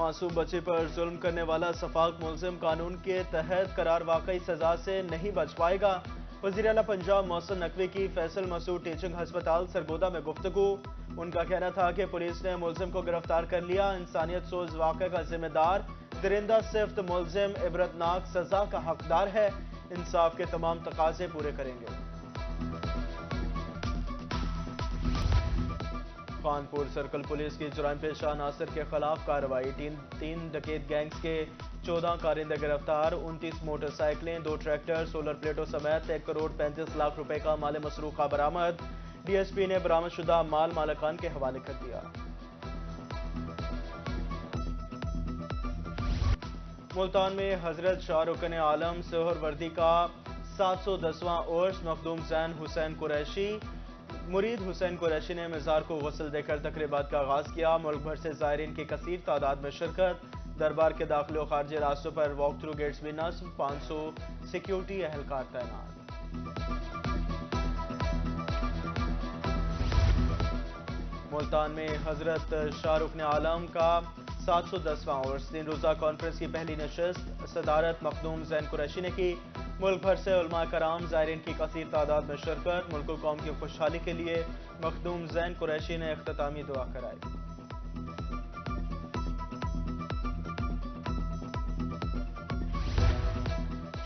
मासूम बच्चे पर जुल्म करने वाला सफाक मुलजिम कानून के तहत करार वाकई सजा से नहीं बच पाएगा। वज़ीर आला पंजाब मोहसिन नकवी की फैसल मसूद टीचिंग हस्पताल सरगोदा में गुफ्तगू। उनका कहना था कि पुलिस ने मुलजिम को गिरफ्तार कर लिया। इंसानियत सोज वाक़े का जिम्मेदार दरिंदा सिफ्त मुलजिम इबरतनाक सजा का हकदार है। इंसाफ के तमाम तकाजे पूरे करेंगे। कानपुर सर्कल पुलिस की जुराइम पेशा नासिर के खिलाफ कार्रवाई। तीन डकैत गैंग्स के 14 कारिंदे गिरफ्तार। 29 मोटरसाइकिलें, 2 ट्रैक्टर, सोलर प्लेटों समेत 1 करोड़ 35 लाख रुपए का माल मसरूका बरामद। डीएसपी ने बरामदशुदा माल मालिकान के हवाले कर दिया। मुल्तान में हजरत शाहरुखन आलम सोहरवर्दी का 710वां उर्स मखदूम जैन हुसैन कुरैशी मुरीद हुसैन कुरैशी ने मज़ार को गुस्ल देकर तकरीबात का आगाज किया। मुल्क भर से ज़ायरीन की कसीर तादाद में शिरकत। दरबार के दाखिल और खारजी रास्तों पर वॉक थ्रू गेट्स भी नस्ब। 500 सिक्योरिटी एहलकार तैनात। मुल्तान में हजरत शाहरुखन आलम का 710वां उर्स दिन रोज़ा कॉन्फ्रेंस की पहली नशिस्त सदारत मखदूम जैन कुरैशी ने की। मुल्क भर से उलमा कराम ज़ायरीन की कसीर तादाद में शिरकत। मुल्क कौम की खुशहाली के लिए मखदूम जैन कुरैशी ने इख्तितामी दुआ कराई।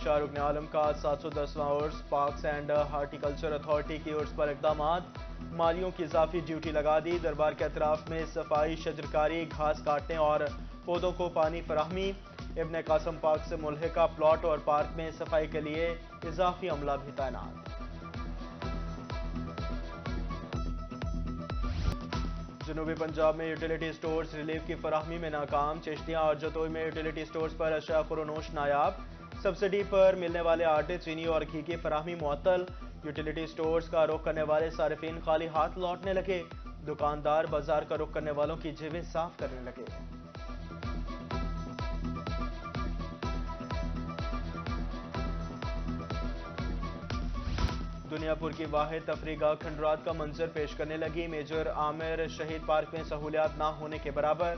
शाहरुखन आलम का 710वां उर्स पार्क्स एंड हार्टिकल्चर अथॉरिटी की उर्स पर इक़दामात। मालियों की इजाफी ड्यूटी लगा दी। दरबार के अतराफ में सफाई, शजरकारी, घास काटने और पौधों को पानी फराहमी। इब्ने कासम पार्क से मुल्हिका प्लॉट और पार्क में सफाई के लिए इजाफी अमला भी तैनात। जनूबी पंजाब में यूटिलिटी स्टोर्स रिलीफ की फराहमी में नाकाम। चिश्तियां और जतोई में यूटिलिटी स्टोर्स पर अशिया खुरोनोश नायाब। सब्सिडी पर मिलने वाले आटे, चीनी और घी की फराहमी मुअत्तल। यूटिलिटी स्टोर्स का रुख करने वाले सारिफीन खाली हाथ लौटने लगे। दुकानदार बाजार का रुख करने वालों की जेबें साफ करने लगे। दुनियापुर की वाहिद तफरीगाह खंडरात का मंजर पेश करने लगी। मेजर आमिर शहीद पार्क में सहूलियात ना होने के बराबर।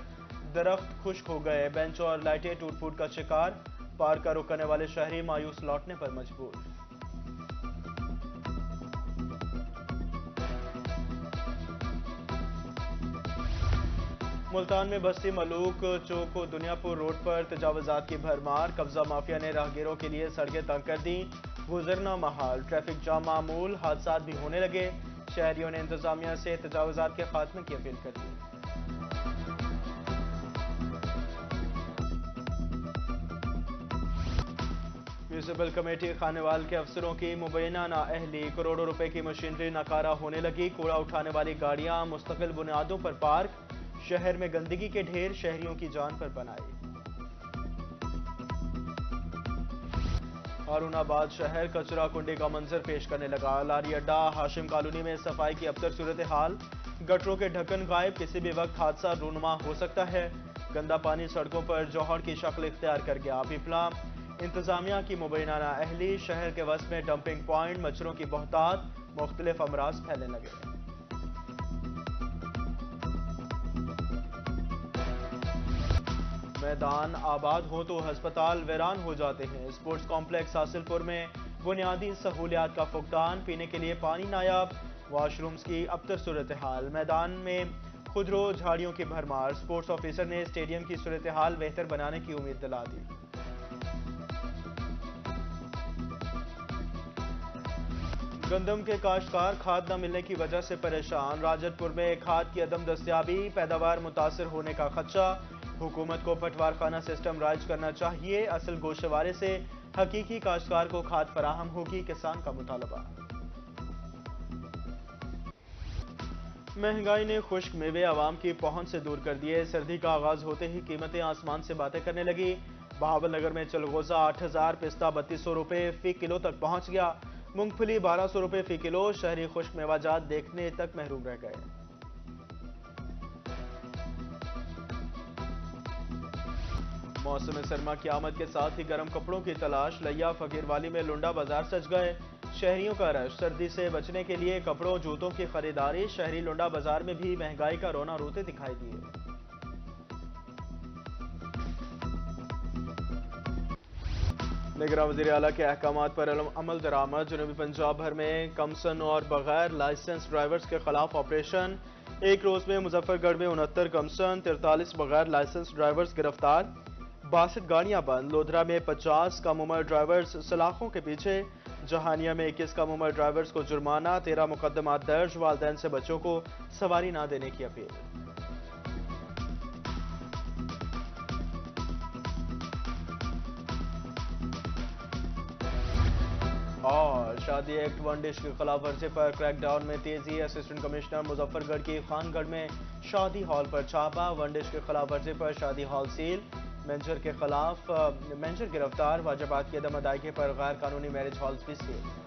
दरख्त खुश्क हो गए, बेंच और लाइटें टूट फूट का शिकार। पार्क का रुख करने वाले शहरी मायूस लौटने पर मजबूर। मुल्तान में बस्ती मलूक चौक और दुनियापुर रोड पर तजावुजात की भरमार। कब्जा माफिया ने राहगीरों के लिए सड़कें तंग कर दी। गुजरना महाल, ट्रैफिक जाम मामूल, हादसात भी होने लगे। शहरियों ने इंतजामिया से तजावुजात के खात्मे की अपील कर दी। म्यूनिसिपल कमेटी खानेवाल के अफसरों की मुबैना नाअहली। करोड़ों रुपए की मशीनरी नाकारा होने लगी। कूड़ा उठाने वाली गाड़ियां मुस्तकिल बुनियादों पर पार्क। शहर में गंदगी के ढेर शहरियों की जान पर बनाई। हारूनाबाद शहर कचरा कुंडी का मंजर पेश करने लगा। लारी अड्डा, हाशिम कॉलोनी में सफाई की अबतर सूरत हाल। गटरों के ढक्कन गायब, किसी भी वक्त हादसा रूनुमा हो सकता है। गंदा पानी सड़कों पर जौहर की शक्ल इख्तियार कर गया। पिपला इंतजामिया की मुबैना नाअहली। शहर के वस्त में डंपिंग पॉइंट, मच्छरों की बहुतात, मुख्तलिफ अमराज फैलने लगे। मैदान आबाद हो तो अस्पताल वीरान हो जाते हैं। स्पोर्ट्स कॉम्प्लेक्स हासिलपुर में बुनियादी सहूलियात का फुकदान। पीने के लिए पानी नायाब। वॉशरूम्स की अबतर सूरत हाल। मैदान में खुदरो झाड़ियों की भरमार। स्पोर्ट्स ऑफिसर ने स्टेडियम की सूरत हाल बेहतर बनाने की उम्मीद दिला दी। गंदम के काश्तकार खाद न मिलने की वजह से परेशान। राजतपुर में खाद की अदम दस्तयाबी, पैदावार मुतासर होने का खदशा। हुकूमत को पटवार खाना सिस्टम राइज करना चाहिए। असल गोशवारे से हकीकी काश्तकार को खाद फराहम होगी, किसान का मुतालबा। महंगाई ने खुश्क मेवे आवाम की पहुंच से दूर कर दिए। सर्दी का आगाज होते ही कीमतें आसमान से बातें करने लगी। बहावलनगर में चलगोजा 8000, पिस्ता 3200 रुपए फी किलो तक पहुंच गया। मूंगफली 1200 रुपए फी किलो। शहरी खुश्क मेवाजात देखने तक महरूम रह गए। मौसम सरमा की आमद के साथ ही गर्म कपड़ों की तलाश। लिया फकीरवाली में लुंडा बाजार सज गए। शहरियों का रश। सर्दी से बचने के लिए कपड़ों जूतों की खरीदारी। शहरी लुंडा बाजार में भी महंगाई का रोना रोते दिखाई दिए। निगरान वज़ीर आला के अहकामात पर अमल दरामद। जनूबी पंजाब भर में कमसन और बगैर लाइसेंस ड्राइवर्स के खिलाफ ऑपरेशन। एक रोज में मुजफ्फरगढ़ में 69 कमसन, 43 बगैर लाइसेंस ड्राइवर्स गिरफ्तार। 62 गाड़ियां बंद। लोधरा में 50 कम उम्र ड्राइवर्स सलाखों के पीछे। जहानिया में 21 कम उम्र ड्राइवर्स को जुर्माना। 13 मुकदमा दर्ज। वालिदैन से बच्चों को सवारी ना देने की अपील। और शादी एक्ट वन डिश की खिलाफ वर्जी पर क्रैकडाउन में तेजी। असिस्टेंट कमिश्नर मुजफ्फरगढ़ की खानगढ़ में शादी हॉल पर छापा। वन डिश की खिलाफ वर्जी पर शादी हॉल सील। मैनेजर गिरफ्तार। वाजबात की अदम अदायगी पर गैर कानूनी मैरिज हॉल भी सील।